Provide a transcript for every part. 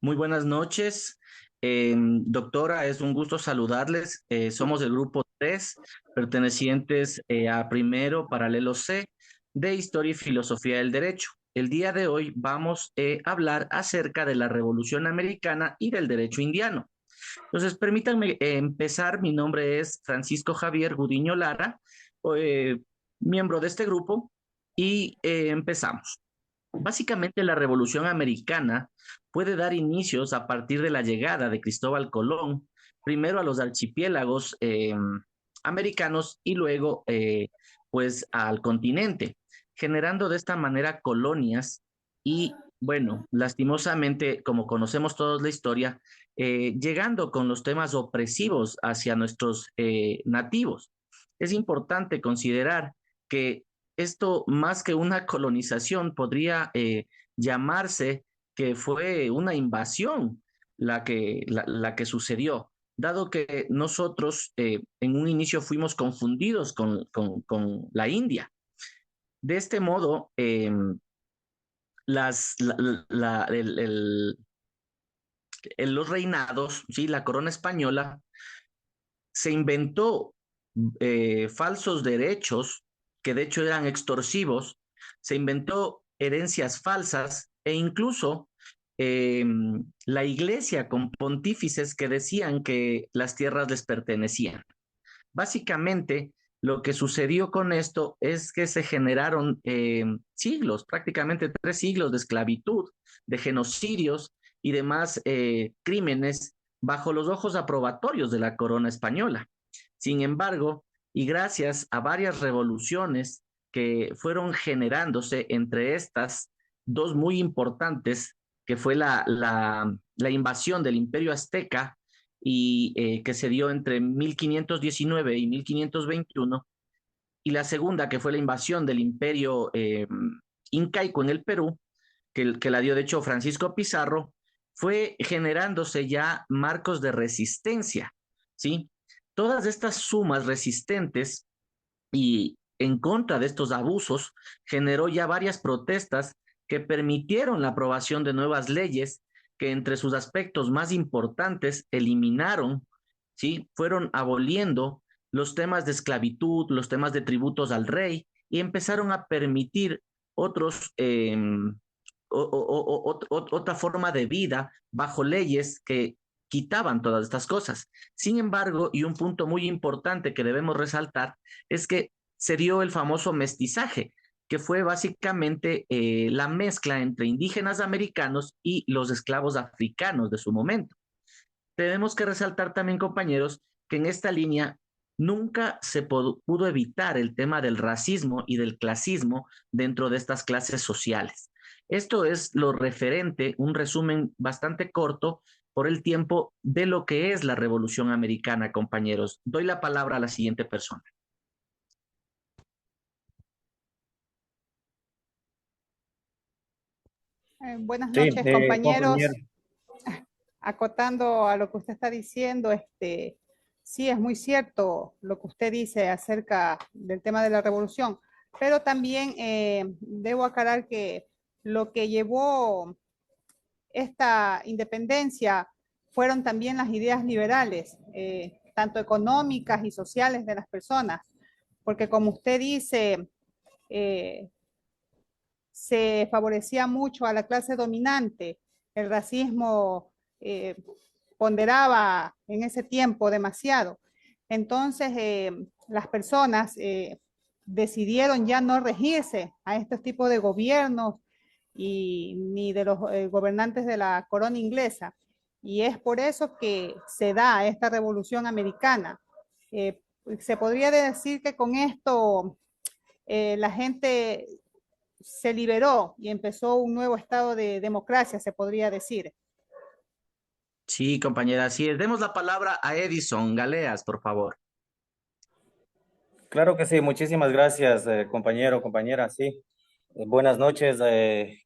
Muy buenas noches. Doctora, es un gusto saludarles. Somos del grupo 3, pertenecientes a primero paralelo C de Historia y Filosofía del Derecho. El día de hoy vamos a hablar acerca de la Revolución Americana y del derecho indiano. Entonces, permítanme empezar. Mi nombre es Francisco Javier Gudiño Lara, eh, miembro de este grupo, y empezamos. Básicamente, la Revolución Americana puede dar inicios a partir de la llegada de Cristóbal Colón, primero a los archipiélagos americanos y luego pues al continente, generando de esta manera colonias y bueno, lastimosamente, como conocemos todos la historia, llegando con los temas opresivos hacia nuestros nativos. Es importante considerar que esto, más que una colonización, podría llamarse que fue una invasión la que sucedió, dado que nosotros en un inicio fuimos confundidos con la India. De este modo, las, la- los reinados, ¿sí? La corona española se inventó falsos derechos que de hecho eran extorsivos, se inventó herencias falsas e incluso eh, la iglesia con pontífices que decían que las tierras les pertenecían. Básicamente, lo que sucedió con esto es que se generaron siglos, prácticamente 3 siglos de esclavitud, de genocidios y demás crímenes bajo los ojos aprobatorios de la corona española. Sin embargo, y gracias a varias revoluciones que fueron generándose entre estas dos muy importantes, que fue la invasión del Imperio Azteca y que se dio entre 1519 y 1521, y la segunda, que fue la invasión del Imperio incaico en el Perú, que la dio de hecho Francisco Pizarro, fue generándose ya marcos de resistencia, ¿sí? Todas estas sumas resistentes y en contra de estos abusos generó ya varias protestas que permitieron la aprobación de nuevas leyes que entre sus aspectos más importantes eliminaron, ¿sí? Fueron aboliendo los temas de esclavitud, los temas de tributos al rey y empezaron a permitir otros, otra forma de vida bajo leyes que quitaban todas estas cosas. Sin embargo, y un punto muy importante que debemos resaltar, es que se dio el famoso mestizaje, que fue básicamente la mezcla entre indígenas americanos y los esclavos africanos de su momento. Tenemos que resaltar también, compañeros, que en esta línea nunca se pudo evitar el tema del racismo y del clasismo dentro de estas clases sociales. Esto es lo referente, un resumen bastante corto por el tiempo de lo que es la Revolución Americana, compañeros. Doy la palabra a la siguiente persona. Buenas Sí, noches, compañero. compañeros. Acotando a lo que usted está diciendo, sí es muy cierto lo que usted dice acerca del tema de la revolución, pero también debo aclarar que lo que llevó esta independencia fueron también las ideas liberales, tanto económicas y sociales de las personas, porque como usted dice, eh, se favorecía mucho a la clase dominante, el racismo eh, ponderaba en ese tiempo demasiado. Entonces, las personas decidieron ya no regirse a estos tipos de gobiernos y ni de los gobernantes de la corona inglesa. Y es por eso que se da esta revolución americana. Se podría decir que con esto la gente se liberó y empezó un nuevo estado de democracia, se podría decir. Sí, compañera, así es. Demos la palabra a Edison Galeas, por favor. Claro que sí, muchísimas gracias, compañero, compañera, sí. Buenas noches,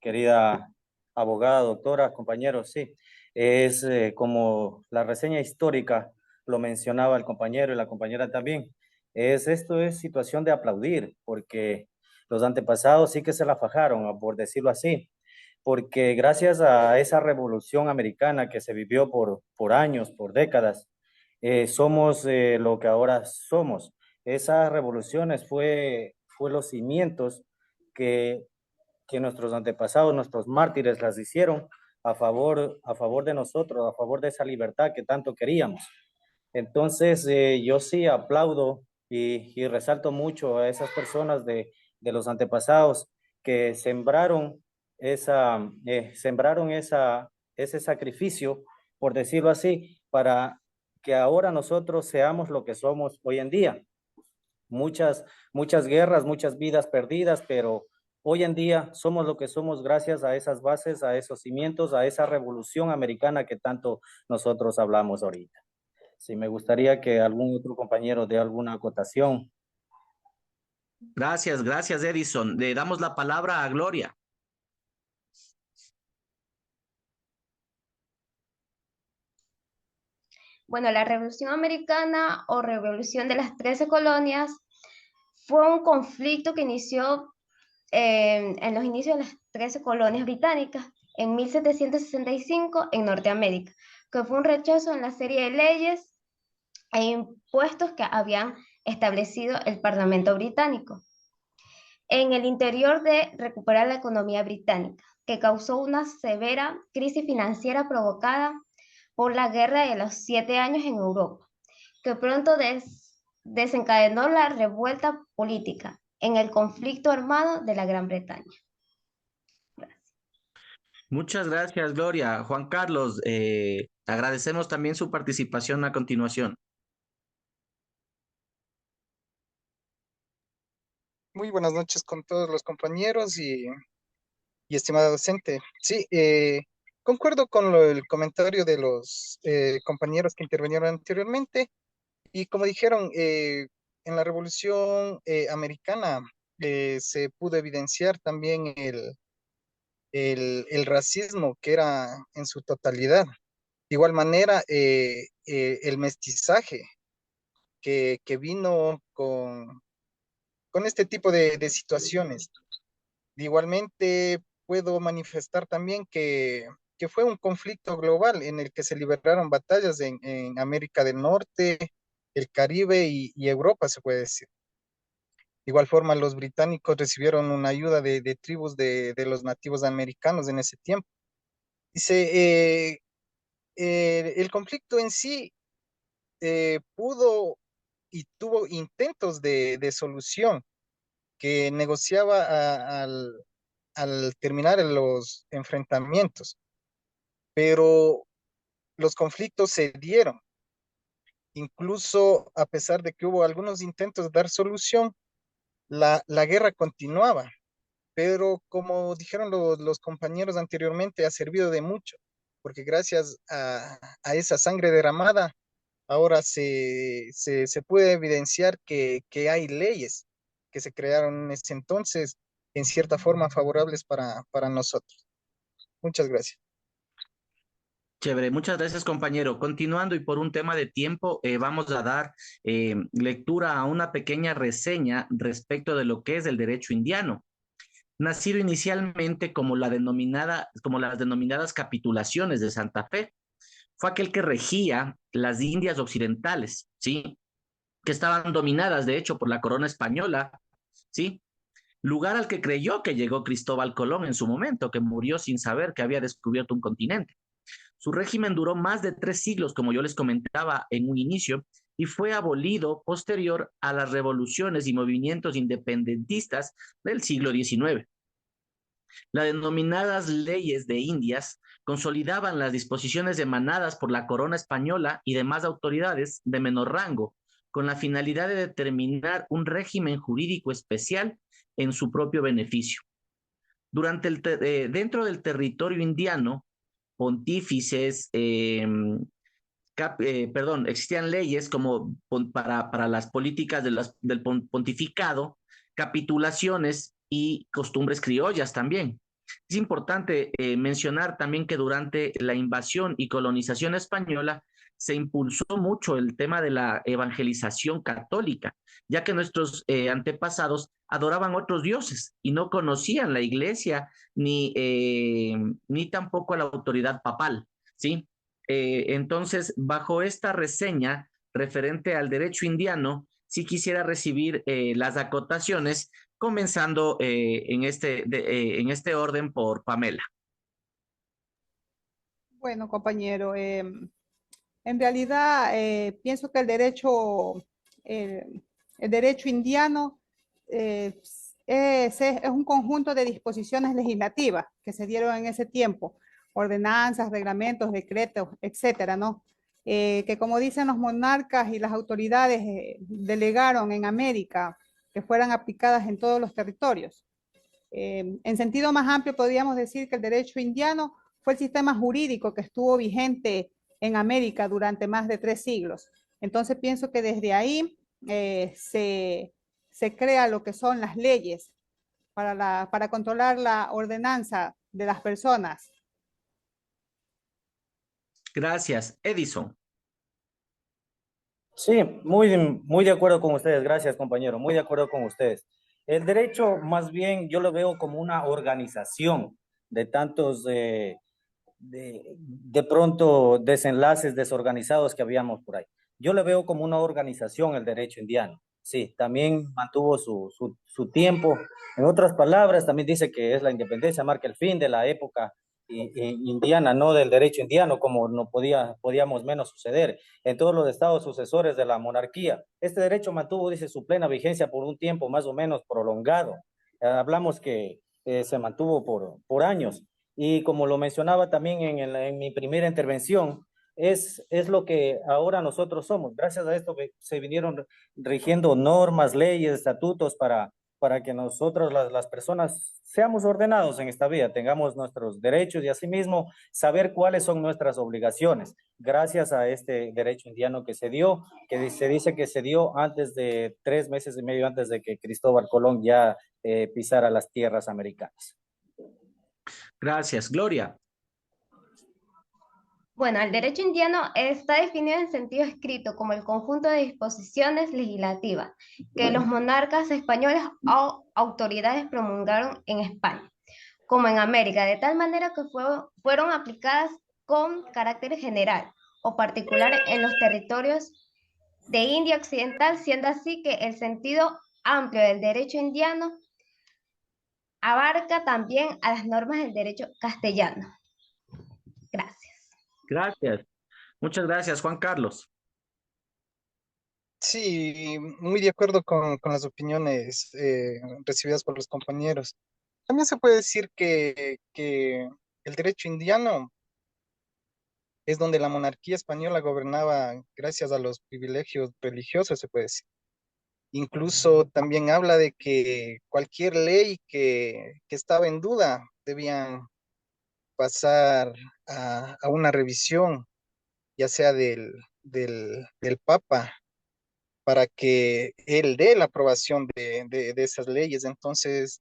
querida abogada, doctora, compañeros, sí. Es como la reseña histórica lo mencionaba el compañero y la compañera también. Esto es situación de aplaudir, porque los antepasados sí que se la fajaron, por decirlo así. porque gracias a esa revolución americana que se vivió por años, por décadas, somos lo que ahora somos. Esas revoluciones fue los cimientos que, que nuestros antepasados, nuestros mártires las hicieron a favor de nosotros, a favor de esa libertad que tanto queríamos. Entonces, yo sí aplaudo y resalto mucho a esas personas de los antepasados que sembraron ese sacrificio, por decirlo así, para que ahora nosotros seamos lo que somos hoy en día. Muchas guerras, muchas vidas perdidas, pero hoy en día somos lo que somos gracias a esas bases, a esos cimientos, a esa revolución americana que tanto nosotros hablamos ahorita. Sí, me gustaría que algún otro compañero dé alguna acotación. Gracias, gracias, Edison. Le damos la palabra a Gloria. Bueno, la Revolución Americana o Revolución de las 13 colonias fue un conflicto que inició en los inicios de las 13 colonias británicas en 1765 en Norteamérica, que fue un rechazo en la serie de leyes e impuestos que habían establecido el Parlamento británico en el interior de recuperar la economía británica, que causó una severa crisis financiera provocada por la Guerra de los 7 Años en Europa, que pronto desencadenó la revuelta política en el conflicto armado de la Gran Bretaña. Muchas gracias, Gloria. Juan Carlos, agradecemos también su participación a continuación. Muy buenas noches con todos los compañeros y estimada docente. Sí, concuerdo con el comentario de los compañeros que intervinieron anteriormente y como dijeron, en la Revolución Americana se pudo evidenciar también el racismo que era en su totalidad. De igual manera, el mestizaje que vino con este tipo de situaciones. Igualmente, puedo manifestar también que fue un conflicto global en el que se libraron batallas en América del Norte, el Caribe y Europa, se puede decir. De igual forma, los británicos recibieron una ayuda de tribus de los nativos americanos en ese tiempo. Dice, el conflicto en sí pudo y tuvo intentos de solución que negociaba al terminar los enfrentamientos, pero los conflictos se dieron. Incluso a pesar de que hubo algunos intentos de dar solución, la guerra continuaba, pero como dijeron los compañeros anteriormente, ha servido de mucho, porque gracias a esa sangre derramada, ahora se puede evidenciar que hay leyes que se crearon en ese entonces, en cierta forma favorables para nosotros. Muchas gracias. Chévere, muchas gracias, compañero. Continuando y por un tema de tiempo, vamos a dar lectura a una pequeña reseña respecto de lo que es el derecho indiano. Nacido inicialmente como las denominadas capitulaciones de Santa Fe, fue aquel que regía las Indias occidentales, ¿sí? Que estaban dominadas, de hecho, por la corona española, ¿sí? Lugar al que creyó que llegó Cristóbal Colón en su momento, que murió sin saber que había descubierto un continente. Su régimen duró más de 3 siglos, como yo les comentaba en un inicio, y fue abolido posterior a las revoluciones y movimientos independentistas del siglo XIX. Las denominadas leyes de Indias consolidaban las disposiciones emanadas por la corona española y demás autoridades de menor rango, con la finalidad de determinar un régimen jurídico especial en su propio beneficio. Dentro del territorio indiano, pontífices, existían leyes como para las políticas del pontificado, capitulaciones y costumbres criollas también. Es importante mencionar también que durante la invasión y colonización española se impulsó mucho el tema de la evangelización católica, ya que nuestros antepasados adoraban otros dioses y no conocían la iglesia ni tampoco a la autoridad papal, ¿sí? Entonces, bajo esta reseña referente al derecho indiano, sí quisiera recibir las acotaciones, comenzando en este orden por Pamela. Bueno, compañero, en realidad pienso que el, el derecho indiano eh, es un conjunto de disposiciones legislativas que se dieron en ese tiempo, ordenanzas, reglamentos, decretos, etcétera, ¿no? Que como dicen los monarcas y las autoridades delegaron en América que fueran aplicadas en todos los territorios. En sentido más amplio, podríamos decir que el derecho indiano fue el sistema jurídico que estuvo vigente en América durante más de 3 siglos. Entonces pienso que desde ahí se crea lo que son las leyes para controlar la ordenanza de las personas. Gracias. Edison. Sí, muy de acuerdo con ustedes. Gracias, compañero. Muy de acuerdo con ustedes. El derecho, más bien, yo lo veo como una organización de tantos, de pronto, desenlaces desorganizados que habíamos por ahí. Yo lo veo como una organización el derecho indiano. Sí, también mantuvo su tiempo. En otras palabras, también dice que es la independencia, marca el fin de la época indiana, no del derecho indiano, como no podíamos menos suceder en todos los estados sucesores de la monarquía. Este derecho mantuvo, dice, su plena vigencia por un tiempo más o menos prolongado. Hablamos que se mantuvo por años. Y como lo mencionaba también en mi primera intervención, es lo que ahora nosotros somos. Gracias a esto se vinieron rigiendo normas, leyes, estatutos para que nosotros, las personas, seamos ordenados en esta vida, tengamos nuestros derechos y asimismo saber cuáles son nuestras obligaciones. Gracias a este derecho indiano que se dio, que se dice que se dio antes de 3 meses y medio antes de que Cristóbal Colón ya pisara las tierras americanas. Gracias. Gloria. Bueno, el derecho indiano está definido en sentido escrito como el conjunto de disposiciones legislativas que los monarcas españoles o autoridades promulgaron en España, como en América, de tal manera que fueron aplicadas con carácter general o particular en los territorios de India Occidental, siendo así que el sentido amplio del derecho indiano abarca también a las normas del derecho castellano. Gracias. Gracias. Muchas gracias, Juan Carlos. Sí, muy de acuerdo con las opiniones recibidas por los compañeros. También se puede decir que el derecho indiano es donde la monarquía española gobernaba gracias a los privilegios religiosos, se puede decir. Incluso también habla de que cualquier ley que estaba en duda debían pasar a una revisión, ya sea del Papa, para que él dé la aprobación de esas leyes. Entonces,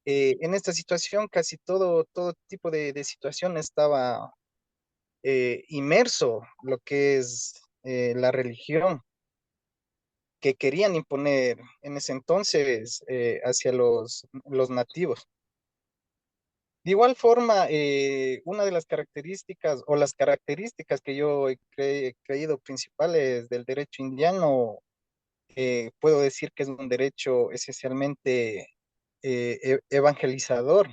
en esta situación, casi todo tipo de situación estaba inmerso lo que es la religión que querían imponer en ese entonces hacia los nativos. De igual forma, una de las características o las características que yo he creído principales del derecho indiano, puedo decir que es un derecho esencialmente evangelizador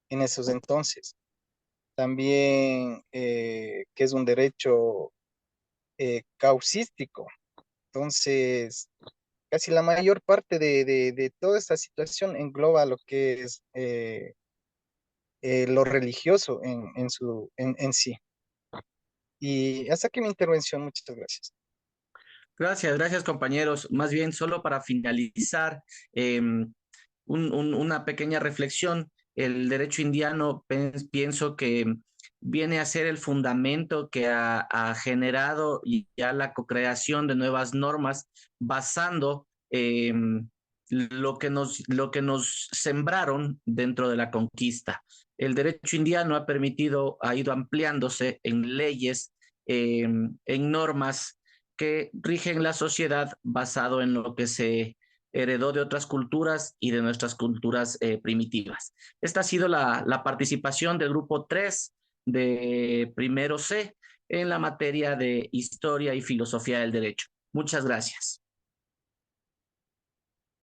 en esos entonces. También que es un derecho causístico. Entonces, casi la mayor parte de toda esta situación engloba lo que es lo religioso en sí. Y hasta aquí mi intervención. Muchas gracias. Gracias, compañeros. Más bien, solo para finalizar, una pequeña reflexión. El derecho indiano pienso que viene a ser el fundamento que ha generado ya la co-creación de nuevas normas basando lo que nos sembraron dentro de la conquista. El derecho indiano ha ido ampliándose en leyes en normas que rigen la sociedad basado en lo que se heredó de otras culturas y de nuestras culturas primitivas. Esta ha sido la participación del grupo 3 de primero C en la materia de Historia y Filosofía del Derecho. Muchas gracias.